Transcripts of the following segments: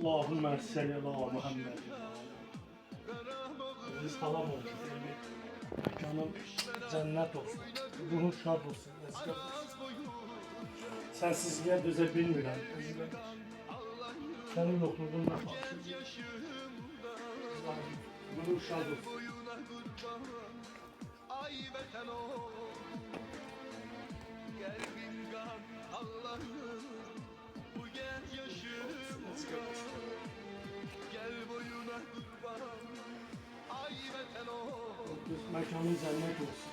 Allahümme salli ala Muhammed. Biz halam olsun. Mekanın cennet olsun. Ruhun şad olsun. Eski olsun. Sensizliğe düze bilmirəm. Senin yokluğunla kalsın. Ruhun şad olsun. Mekanın cennet olsun.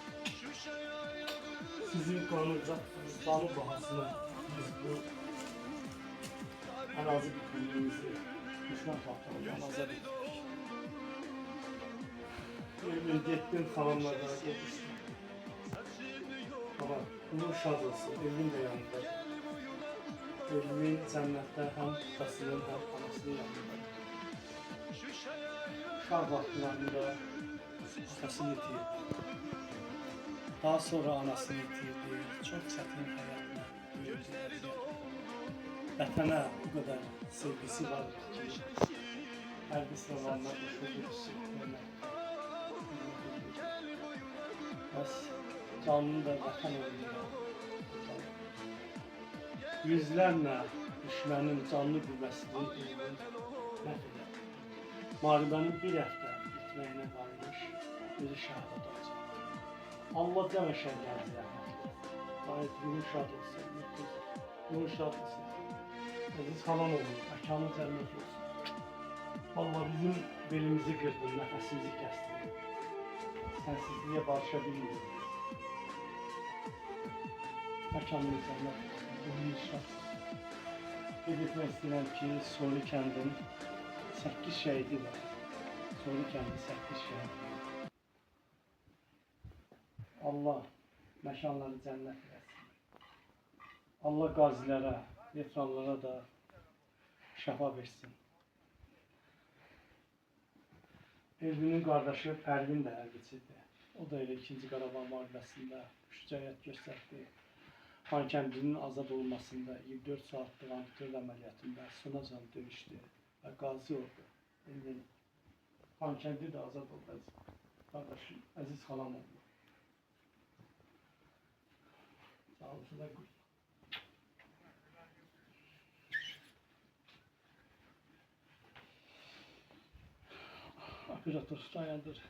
Sizin kanun bahasına biz bu arazi bütünlüğümüzü düşman tahtalarından azad ettik. Evin gittim falanlardan yetiştim. Ama bunun şad olsun, evin de yanında. Evimin cennette hem atasının hem anasının yanında. Uşaq vaxtlarında atasını itirdi. Daha sonra anasını itirdi. Çok çətin həyatla büyüdü. Vətənə bu kadar sevgisi var ki, hər bir sınavlarına qoşuldu. Bəs canını da vətən uğrunda. Yüzlərlə düşmənin canlı qüvvəsini məhv edir. Müharibənin bir həftə bitməyinə qalmış, özü şəhadət olacaq. Allah cəmə şəhərləri zəhmətli. Gayet ruhun şad olsun, ruhun şad olsun. Aziz halam olur, mekanı cennet olsun. Vallahi bizim belimizi kırdın, nefesimizi kestin. Sensizliğe barışa bilmiyoruz. Mekanı cennet olsun, ruhun şad olsun. Belirtmek istedim ki Soli kəndin 8 şehidi var. Soli kəndi 8 şehidi var. Allah mekanları cennet versin. Allah qazilere, veteranlara da şəfa versin. Elvinin qardaşı Pərvin də hərbiçidir. O da elə 2-ci Qarabağ müharibəsində şücaət göstərdi. Xankəndinin azad olmasında 24 saatlıq antiterror əməliyyatında sonacan döyüşdü və qazi oldu. Elvin Xankəndi də azad oldu. Qardaşım, əziz xalam oldu. Sağ olsun da qoy. Operator dayandır.